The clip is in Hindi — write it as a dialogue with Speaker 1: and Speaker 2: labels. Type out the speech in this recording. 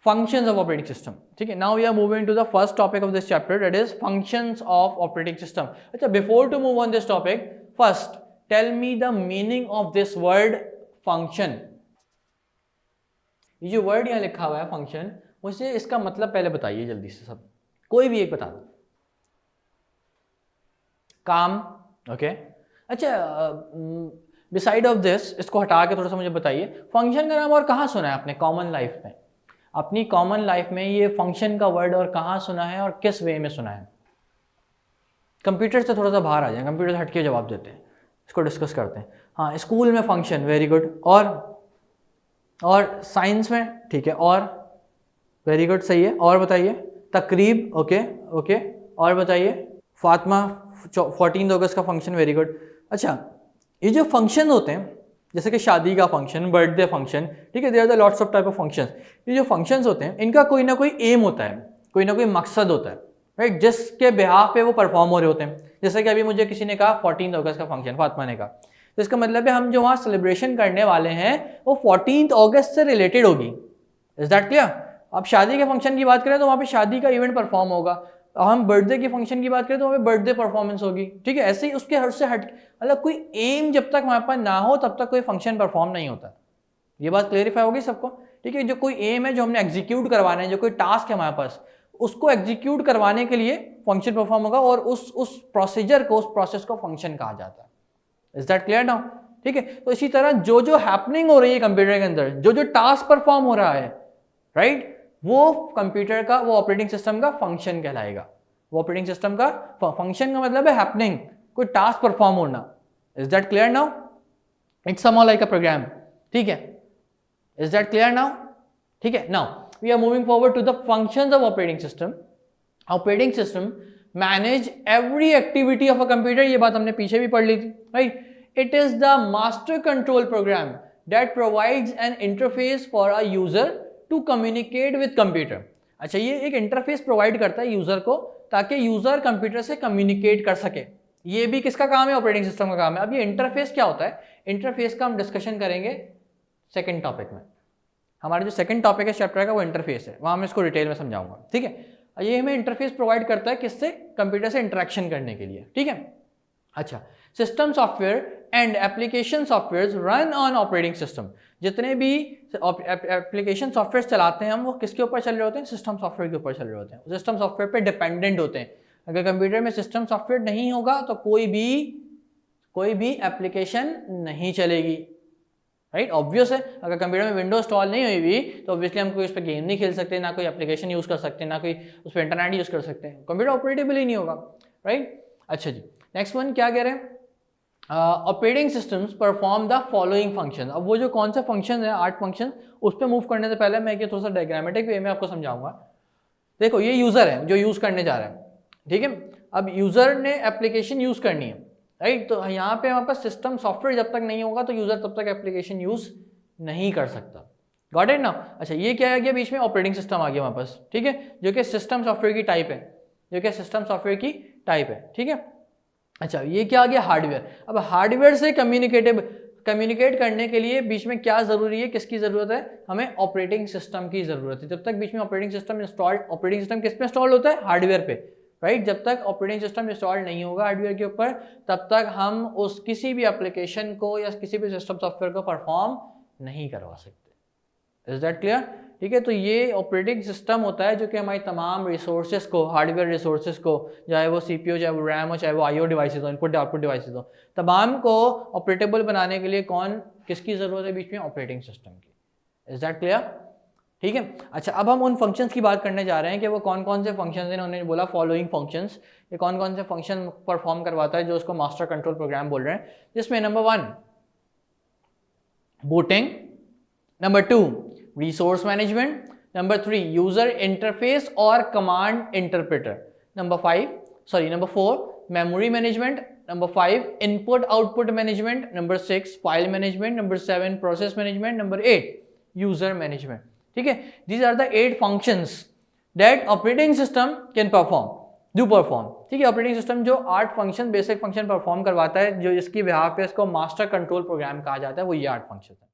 Speaker 1: functions of operating system. ठीक है, now we are moving to the first topic of this chapter, that is functions of operating system. अच्छा, before to move on this topic, first tell me the meaning of this word function. ये जो word यहाँ लिखा हुआ है function, मुझे इसका मतलब पहले बताइए जल्दी से सब, कोई भी एक बता दो. काम, ओके. अच्छा, बिसाइड ऑफ दिस, इसको हटा के थोड़ा सा मुझे बताइए, फंक्शन का नाम और कहाँ सुना है आपने कॉमन लाइफ में? अपनी कॉमन लाइफ में ये फंक्शन का वर्ड और कहाँ सुना है और किस वे में सुना है? कंप्यूटर से थोड़ा सा बाहर आ जाए, कंप्यूटर से हटके जवाब देते हैं, इसको डिस्कस करते हैं. हाँ, स्कूल में फंक्शन, वेरी गुड. और साइंस में, ठीक है, और वेरी गुड, सही है. और बताइए. तकरीब, ओके. और बताइए. फातिमा, 14 अगस्त का फंक्शन, वेरी गुड. अच्छा, ये जो फंक्शन होते हैं, जैसे कि शादी का फंक्शन, बर्थडे फंक्शन, ठीक है, there are the lots of type of functions. ये जो फंक्शंस होते हैं, इनका कोई ना कोई एम होता है, कोई ना कोई मकसद होता है, राइट, जिसके बिहाफ पे वो परफॉर्म हो रहे होते हैं. जैसे कि अभी मुझे किसी ने कहा 14 अगस्त का फंक्शन, फातिमा ने कहा, तो इसका मतलब है हम जो वहाँ सेलिब्रेशन करने वाले हैं वो 14 अगस्त से रिलेटेड होगी. Is that clear? अब शादी के फंक्शन की बात करें तो वहाँ पे शादी का इवेंट परफॉर्म होगा. हम बर्थडे के फंक्शन की बात करें तो वहाँ पे बर्थडे परफॉर्मेंस होगी. ठीक है, ऐसे ही उसके हर से हट, मतलब कोई एम जब तक हमारे पास ना हो तब तक कोई फंक्शन परफॉर्म नहीं होता. ये बात क्लेरिफाई होगी सबको? ठीक है, जो कोई एम है जो हमने एग्जीक्यूट करवाना है, जो कोई टास्क है हमारे पास, उसको एग्जीक्यूट करवाने के लिए फंक्शन परफॉर्म होगा और उस प्रोसीजर को, उस प्रोसेस को फंक्शन कहा जाता है. Is that clear now? ठीक है, तो इसी तरह जो जो हैपनिंग हो रही है कंप्यूटर के अंदर, जो जो टास्क परफॉर्म हो रहा है, राइट, वो कंप्यूटर का, वो ऑपरेटिंग सिस्टम का फंक्शन कहलाएगा. वो ऑपरेटिंग सिस्टम का फंक्शन का मतलब है हैपनिंग, कोई टास्क परफॉर्म होना. Is that clear now? It's somehow like a program. ठीक है, इज दैट क्लियर नाउ? ठीक है, now we are moving forward to the functions of operating system. Operating system manage every activity of a computer. ये बात हमने पीछे भी पढ़ ली थी, right. It is the master control program that provides an interface for a user to communicate with computer. अच्छा, ये एक इंटरफेस प्रोवाइड करता है यूजर को ताकि यूजर कंप्यूटर से कम्युनिकेट कर सके. ये भी किसका काम है? ऑपरेटिंग सिस्टम का काम है. अब ये इंटरफेस क्या होता है? इंटरफेस का हम डिस्कशन करेंगे सेकंड टॉपिक में. हमारा जो सेकंड टॉपिक है चैप्टर का वो इंटरफेस है, वहां मैं इसको डिटेल में समझाऊंगा. ठीक है, ये हमें इंटरफेस प्रोवाइड करता है किससे? कंप्यूटर से इंटरेक्शन करने के लिए. ठीक है. अच्छा, system software and application software run on operating system. जितने भी एप्लीकेशन सॉफ्टवेयर चलाते हैं हम, वो किसके ऊपर चल रहे होते हैं? सिस्टम सॉफ्टवेयर के ऊपर चल रहे होते हैं, सिस्टम सॉफ्टवेयर पे डिपेंडेंट होते हैं. अगर कंप्यूटर में सिस्टम सॉफ्टवेयर नहीं होगा तो कोई भी एप्लीकेशन नहीं चलेगी, राइट. ऑब्वियस है, अगर कंप्यूटर में विंडोज इंस्टॉल नहीं हुई हुई तो ऑब्वियसली हम कोई उस पर गेम नहीं खेल सकते, ना कोई एप्लीकेशन यूज कर सकते, ना कोई उस पर इंटरनेट यूज कर सकते हैं. कंप्यूटर ऑपरेटेबल ही नहीं होगा, राइट. अच्छा जी, नेक्स्ट वन क्या कह रहे हैं? Operating systems perform the following function. अब वो जो कौन से फंक्शन है, 8 फंक्शन, उस पर मूव करने से पहले मैं ये थोड़ा सा डायग्रामेटिक वे में आपको समझाऊंगा. देखो, ये यूजर है जो यूज करने जा रहा है. ठीक है, अब यूजर ने एप्लीकेशन यूज करनी है, राइट. तो यहाँ पे हमारे पास सिस्टम सॉफ्टवेयर जब तक नहीं होगा तो यूजर तब तक एप्लीकेशन यूज नहीं कर सकता. गॉट इट ना? अच्छा, ये क्या आ गया बीच में? ऑपरेटिंग सिस्टम आ गया हमारे पास. ठीक है, जो कि सिस्टम सॉफ्टवेयर की टाइप है, ठीक है. अच्छा, ये क्या आ गया? हार्डवेयर. अब हार्डवेयर से कम्युनिकेट करने के लिए बीच में क्या जरूरी है, किसकी जरूरत है? हमें ऑपरेटिंग सिस्टम की जरूरत है. जब तक बीच में ऑपरेटिंग सिस्टम किस पे इंस्टॉल होता है? हार्डवेयर पे, राइट. जब तक ऑपरेटिंग सिस्टम इंस्टॉल नहीं होगा हार्डवेयर के ऊपर, तब तक हम उस किसी भी एप्लीकेशन को या किसी भी सिस्टम सॉफ्टवेयर को परफॉर्म नहीं करवा सकते. Is that clear? ठीक है, तो ये ऑपरेटिंग सिस्टम होता है जो कि हमारी तमाम रिसोर्सेज को, हार्डवेयर रिसोर्सेज को, चाहे वो सीपीयू, चाहे वो रैम हो, चाहे वो आईओ डिवाइसेज हो, इनपुट आउटपुट डिवाइसेज हो, तमाम को ऑपरेटेबल बनाने के लिए किसकी जरूरत है बीच में? ऑपरेटिंग सिस्टम की. Is that clear? ठीक है. अच्छा, अब हम उन फंक्शंस की बात करने जा रहे हैं कि वो कौन कौन से फंक्शंस हैं. उन्होंने बोला फॉलोइंग फंक्शंस. ये कौन कौन से फंक्शन परफॉर्म करवाता है जो उसको मास्टर कंट्रोल प्रोग्राम बोल रहे हैं, जिसमें number 1 booting, number 2 resource management, number 3 user interface or command interpreter, number 4 memory management, number 5 input output management, number 6 file management, number 7 process management, number 8 user management. ठीक है, these are the 8 functions that operating system can perform. ठीक है, ऑपरेटिंग सिस्टम जो 8 फंक्शन, बेसिक फंक्शन परफॉर्म करवाता है, जो इसकी बिहाफ पे इसको मास्टर कंट्रोल प्रोग्राम कहा जाता है, वो ये 8 फंक्शन है.